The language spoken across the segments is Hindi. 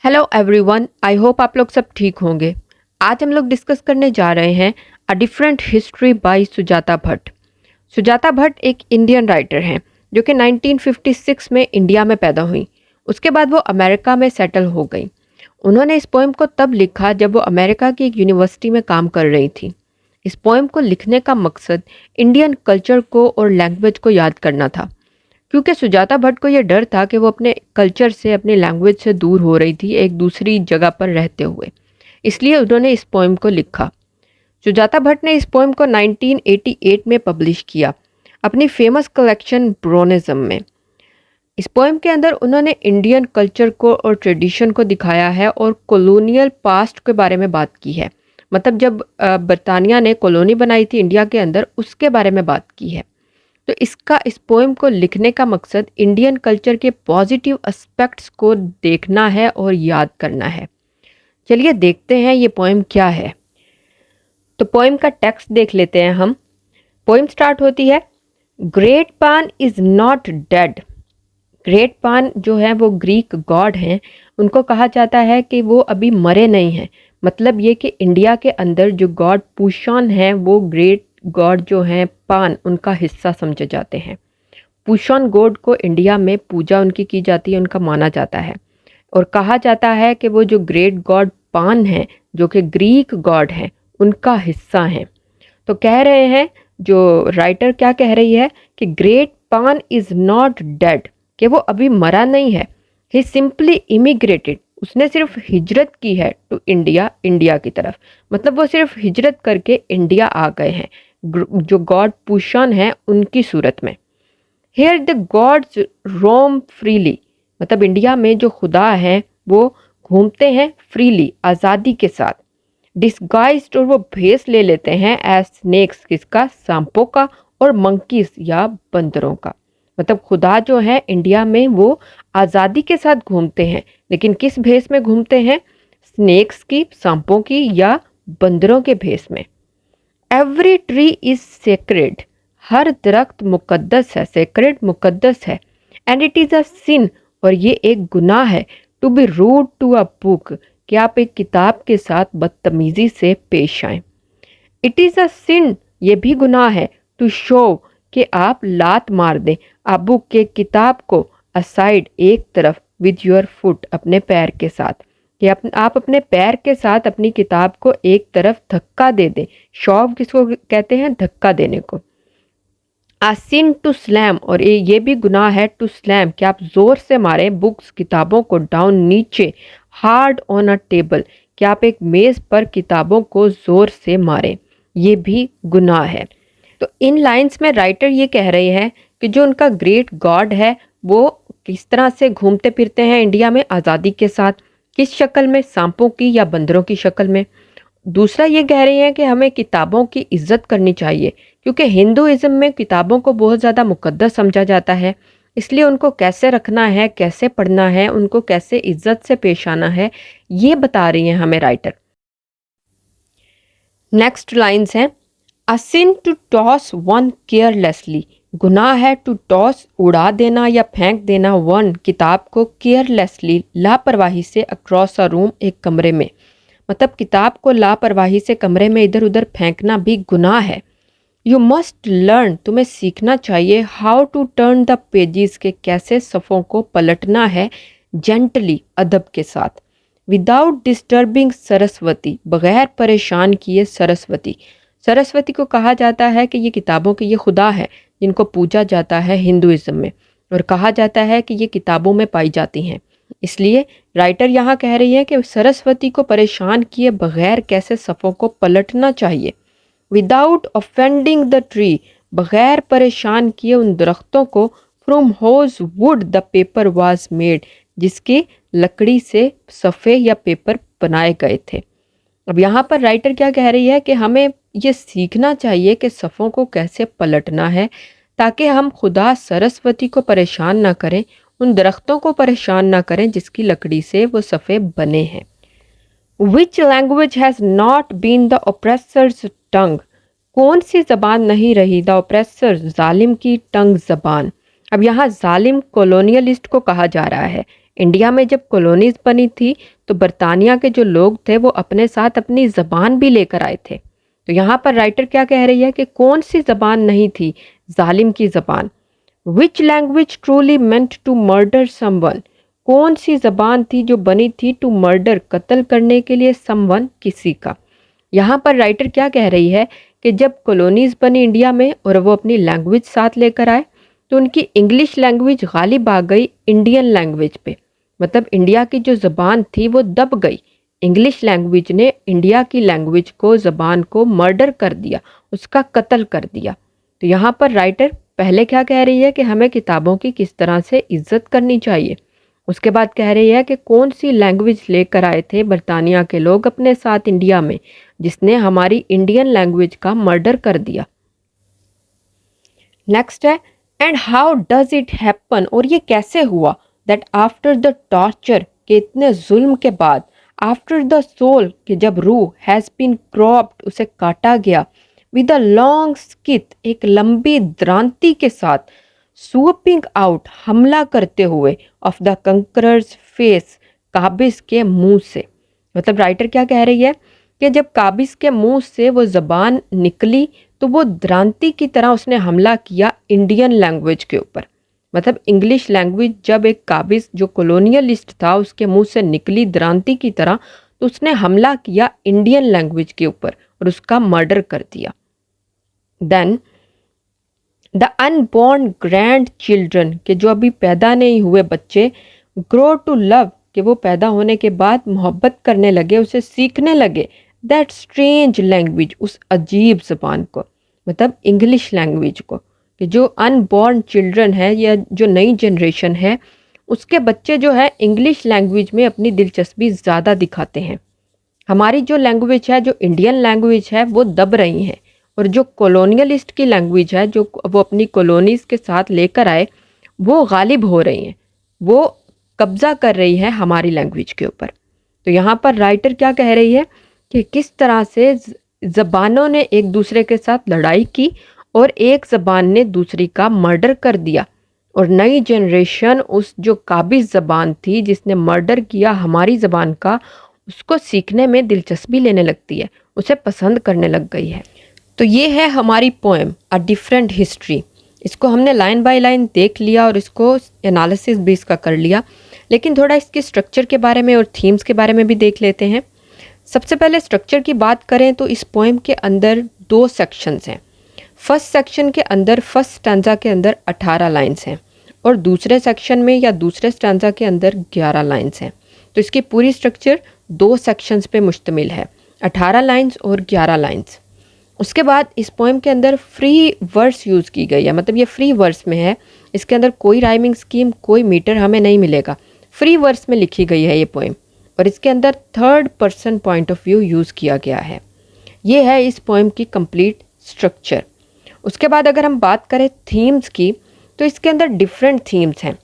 हेलो एवरीवन, आई होप आप लोग सब ठीक होंगे। आज हम लोग डिस्कस करने जा रहे हैं a different history by Sujata Bhatt. Sujata Bhatt एक इंडियन राइटर हैं जो कि 1956 में इंडिया में पैदा हुई। उसके बाद वो अमेरिका में सेटल हो गई। उन्होंने इस पोएम को तब लिखा जब वो अमेरिका की एक यूनिवर्सिटी में काम कर रही थी। इस पोएम को लिखने का मकसद इंडियन कल्चर को और लैंग्वेज को याद करना था, क्योंकि सुजाता भट्ट को यह डर था कि वो अपने कल्चर से, अपनी लैंग्वेज से दूर हो रही थी एक दूसरी जगह पर रहते हुए। इसलिए उन्होंने इस पोएम को लिखा। सुजाता भट्ट ने इस पोएम को 1988 में पब्लिश किया अपनी फेमस कलेक्शन ब्रोनिज्म में। इस पोएम के अंदर उन्होंने इंडियन कल्चर को और ट्रेडिशन को दिखाया है और कॉलोनियल पास्ट के बारे में बात की है। मतलब जब बरतानिया ने कॉलोनी बनाई थी इंडिया के अंदर, उसके बारे में बात की है। तो इस पोएम को लिखने का मकसद इंडियन कल्चर के पॉजिटिव एस्पेक्ट्स को देखना है और याद करना है। चलिए देखते हैं ये पोएम क्या है। तो पोएम का टेक्स्ट देख लेते हैं हम। पोएम स्टार्ट होती है, ग्रेट पान इज नॉट डेड। ग्रेट पान जो है वो ग्रीक गॉड हैं। उनको कहा जाता है कि वो अभी मरे नहीं हैं। मतलब ये कि इंडिया के अंदर जो गॉड पुषॉन है वो ग्रेट गॉड जो हैं पान उनका हिस्सा समझे जाते हैं। पुषॉन गॉड को इंडिया में पूजा उनकी की जाती है, उनका माना जाता है। और कहा जाता है कि वो जो ग्रेट गॉड पान हैं जो कि ग्रीक गॉड हैं उनका हिस्सा हैं। तो कह रहे हैं, जो राइटर क्या कह रही है कि ग्रेट पान इज़ नॉट डेड, कि वो अभी मरा नहीं है। ही सिंपली इमिग्रेटेड, उसने सिर्फ हिजरत की है टू इंडिया, इंडिया की तरफ। मतलब वो सिर्फ हिजरत करके इंडिया आ गए हैं जो गॉड पुषॉन है उनकी सूरत में। Here the gods roam freely, मतलब इंडिया में जो खुदा हैं वो घूमते हैं फ्रीली, आज़ादी के साथ। डिस्गाइज्ड, और वो भेस ले लेते हैं एज स्नेक्स, किसका, सांपों का, और मंकीज या बंदरों का। मतलब खुदा जो है इंडिया में वो आज़ादी के साथ घूमते हैं, लेकिन किस भेस में घूमते हैं, स्नेक्स की, सांपों की, या बंदरों के भेस में। एवरी ट्री इज सेक्रेड, हर दरख्त मुकद्दस है, सेक्रेड मुकद्दस है। And it is a sin, और ये एक गुनाह है, to be rude to a book, कि आप एक किताब के साथ बदतमीजी से पेश आएं। इट इज़ अ सिन, ये भी गुनाह है, टू शो, कि आप लात मार दें, आप बुक के किताब को, असाइड, एक तरफ, विद योर फुट, अपने पैर के साथ, कि आप अपने पैर के साथ अपनी किताब को एक तरफ धक्का दे दें। शॉव किसको कहते हैं, धक्का देने को। आ सिन टू स्लैम, और ये भी गुनाह है, टू स्लैम, कि आप जोर से मारें बुक्स, किताबों को, डाउन, नीचे, हार्ड ऑन अ टेबल, कि आप एक मेज़ पर किताबों को जोर से मारें, ये भी गुनाह है। तो इन लाइंस में राइटर ये कह रहे हैं कि जो उनका ग्रेट गॉड है वो किस तरह से घूमते फिरते हैं इंडिया में आज़ादी के साथ, किस शक्ल में, सांपों की या बंदरों की शक्ल में। दूसरा ये कह रही हैं कि हमें किताबों की इज्जत करनी चाहिए, क्योंकि हिंदुइज्म में किताबों को बहुत ज़्यादा मुकद्दस समझा जाता है। इसलिए उनको कैसे रखना है, कैसे पढ़ना है, उनको कैसे इज्जत से पेश आना है, ये बता रही हैं हमें राइटर। नेक्स्ट लाइन्स हैं, a sin to toss one carelessly, गुनाह है टू टॉस, उड़ा देना या फेंक देना, वन, किताब को, केयरलेसली, लापरवाही से, अक्रॉस अ रूम, एक कमरे में। मतलब किताब को लापरवाही से कमरे में इधर उधर फेंकना भी गुनाह है। यू मस्ट लर्न, तुम्हें सीखना चाहिए, how to turn the pages, के कैसे सफ़ों को पलटना है, जेंटली, अदब के साथ। विदाउट डिस्टर्बिंग सरस्वती, बगैर परेशान किए सरस्वती। सरस्वती को कहा जाता है कि ये किताबों के ये खुदा है जिनको पूजा जाता है हिंदुइज्म में, और कहा जाता है कि ये किताबों में पाई जाती हैं। इसलिए राइटर यहाँ कह रही है कि सरस्वती को परेशान किए बगैर कैसे सफ़ों को पलटना चाहिए। विदाउट ऑफेंडिंग द ट्री, बगैर परेशान किए उन दरख्तों को, from whose wood the paper was made, जिसकी लकड़ी से सफ़े या पेपर बनाए गए थे। अब यहाँ पर राइटर क्या कह रही है कि हमें ये सीखना चाहिए कि सफ़ों को कैसे पलटना है, ताकि हम खुदा सरस्वती को परेशान ना करें, उन दरख्तों को परेशान ना करें जिसकी लकड़ी से वो सफ़े बने हैं। Which language has not been the oppressor's tongue, कौन सी ज़बान नहीं रही, द ओप्रेसर, जालिम की टंग, ज़बान। अब यहाँ जालिम कॉलोनियलिस्ट को कहा जा रहा है, इंडिया में जब कॉलोनीज बनी थी तो बरतानिया के जो लोग थे वो अपने साथ अपनी ज़बान भी लेकर आए थे। तो यहाँ पर राइटर क्या कह रही है कि कौन सी ज़बान नहीं थी जालिम की ज़बान। Which language truly meant to murder someone, कौन सी ज़बान थी जो बनी थी टू मर्डर, कत्ल करने के लिए, समवन, किसी का। यहाँ पर राइटर क्या कह रही है कि जब कॉलोनीज बनी इंडिया में और वो अपनी लैंग्वेज साथ लेकर आए तो उनकी इंग्लिश लैंग्वेज गालिब आ गई इंडियन लैंग्वेज पे। मतलब इंडिया की जो ज़बान थी वो दब गई, इंग्लिश लैंग्वेज ने इंडिया की लैंग्वेज को, ज़बान को मर्डर कर दिया, उसका कत्ल कर दिया। तो यहाँ पर राइटर पहले क्या कह रही है कि हमें किताबों की किस तरह से इज्जत करनी चाहिए, उसके बाद कह रही है कि कौन सी लैंग्वेज लेकर आए थे बरतानिया के लोग अपने साथ इंडिया में जिसने हमारी इंडियन लैंग्वेज का मर्डर कर दिया। नेक्स्ट है and how does it happen, और ये कैसे हुआ, दैट आफ्टर द टॉर्चर, के इतने जुल्म के बाद, आफ्टर द सोल, कि जब रूह, हैज़ बीन क्रॉप्ड, उसे काटा गया, विद अ लॉन्ग स्किथ, एक लंबी द्रांति के साथ, स्वूपिंग आउट, हमला करते हुए, ऑफ द कंकरर्स फेस, काबिज के मुंह से। मतलब राइटर क्या कह रही है कि जब काबिज के मुंह से वो ज़बान निकली तो वो द्रांति की तरह उसने हमला किया इंडियन लैंग्वेज के ऊपर। मतलब इंग्लिश लैंग्वेज जब एक काबिज जो कॉलोनियलिस्ट था उसके मुंह से निकली द्रांति की तरह, तो उसने हमला किया इंडियन लैंग्वेज के ऊपर और उसका मर्डर कर दिया। Then the unborn grandchildren, के जो अभी पैदा नहीं हुए बच्चे, ग्रो टू लव, कि वो पैदा होने के बाद मोहब्बत करने लगे, उसे सीखने लगे, दैट स्ट्रेंज लैंग्वेज, उस अजीब ज़बान को, मतलब इंग्लिश लैंग्वेज को। कि जो अनबॉर्न चिल्ड्रन है या जो नई जनरेशन है उसके बच्चे जो है इंग्लिश लैंग्वेज में अपनी दिलचस्पी ज़्यादा दिखाते हैं। हमारी जो लैंग्वेज है, जो इंडियन लैंग्वेज है, वो दब रही है, और जो कॉलोनियलिस्ट की लैंग्वेज है जो वो अपनी कॉलोनीज़ के साथ लेकर आए, वो गालिब हो रही हैं, वो कब्ज़ा कर रही है हमारी लैंग्वेज के ऊपर। तो यहाँ पर राइटर क्या कह रही है कि किस तरह से ज़बानों ने एक दूसरे के साथ लड़ाई की और एक ज़बान ने दूसरी का मर्डर कर दिया, और नई जनरेशन उस जो काबिज ज़बान थी जिसने मर्डर किया हमारी ज़बान का, उसको सीखने में दिलचस्पी लेने लगती है, उसे पसंद करने लग गई है। तो ये है हमारी पोएम अ डिफरेंट हिस्ट्री। इसको हमने लाइन बाय लाइन देख लिया और इसको एनालिसिस भी इसका कर लिया, लेकिन थोड़ा इसके स्ट्रक्चर के बारे में और थीम्स के बारे में भी देख लेते हैं। सबसे पहले स्ट्रक्चर की बात करें तो इस पोएम के अंदर 2 सेक्शंस हैं। फर्स्ट सेक्शन के अंदर, फर्स्ट स्टैंजा के अंदर 18 लाइन्स हैं और दूसरे सेक्शन में या दूसरे स्टैंजा के अंदर 11 लाइन्स हैं। तो इसकी पूरी स्ट्रक्चर 2 सेक्शंस पे मुश्तमिल है, 18 लाइन्स और 11 लाइन्स। उसके बाद इस पोएम के अंदर फ्री वर्स यूज़ की गई है, मतलब ये फ्री वर्स में है, इसके अंदर कोई राइमिंग स्कीम, कोई मीटर हमें नहीं मिलेगा, फ्री वर्स में लिखी गई है ये पोएम, और इसके अंदर 3rd person point of view use किया गया है। ये है इस पोएम की कंप्लीट स्ट्रक्चर। उसके बाद अगर हम बात करें थीम्स की, तो इसके अंदर डिफरेंट थीम्स हैं।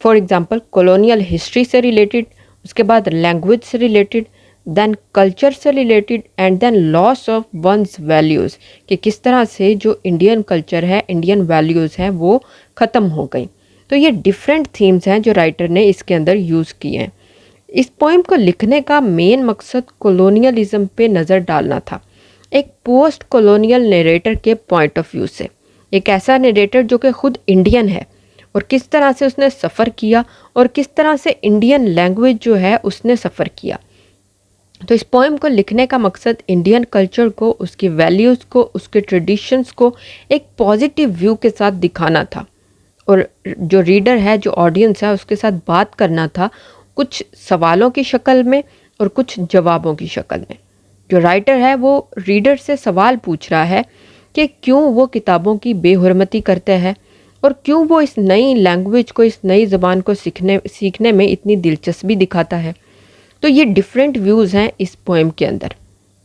फॉर एग्जांपल कॉलोनियल हिस्ट्री से रिलेटेड, उसके बाद लैंग्वेज से रिलेटेड, देन कल्चर से related, and then loss of one's values, कि किस तरह से जो इंडियन कल्चर है, इंडियन वैल्यूज़ हैं, वो ख़त्म हो गई। तो ये डिफरेंट थीम्स हैं जो राइटर ने इसके अंदर यूज़ किए हैं। इस पोएम को लिखने का मेन मकसद कॉलोनियलिज्म पे नज़र डालना था, एक पोस्ट कॉलोनियल नरेटर के पॉइंट ऑफ व्यू से, एक ऐसा नरेटर जो कि खुद इंडियन है और किस तरह से उसने सफ़र किया और किस तरह से इंडियन लैंग्वेज जो है उसने सफ़र किया। तो इस पोएम को लिखने का मकसद इंडियन कल्चर को, उसकी वैल्यूज़ को, उसके ट्रेडिशंस को एक पॉजिटिव व्यू के साथ दिखाना था, और जो रीडर है, जो ऑडियंस है, उसके साथ बात करना था, कुछ सवालों की शक्ल में और कुछ जवाबों की शक्ल में। जो राइटर है वो रीडर से सवाल पूछ रहा है कि क्यों वो किताबों की बेहुरमती करते हैं और क्यों वो इस नई लैंग्वेज को, इस नई ज़बान को सीखने में इतनी दिलचस्पी दिखाता है। तो ये डिफरेंट व्यूज़ हैं इस पोएम के अंदर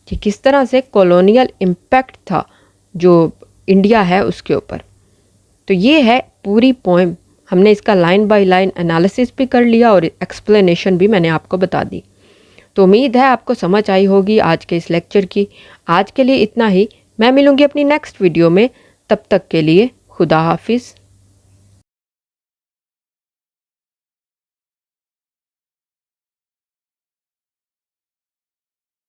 कि किस तरह से कॉलोनियल इम्पैक्ट था जो इंडिया है उसके ऊपर। तो ये है पूरी पोएम। हमने इसका लाइन बाय लाइन एनालिसिस भी कर लिया और एक्सप्लेनेशन भी मैंने आपको बता दी। तो उम्मीद है आपको समझ आई होगी आज के इस लेक्चर की। आज के लिए इतना ही, मैं मिलूँगी अपनी नेक्स्ट वीडियो में, तब तक के लिए खुदा हाफिज़।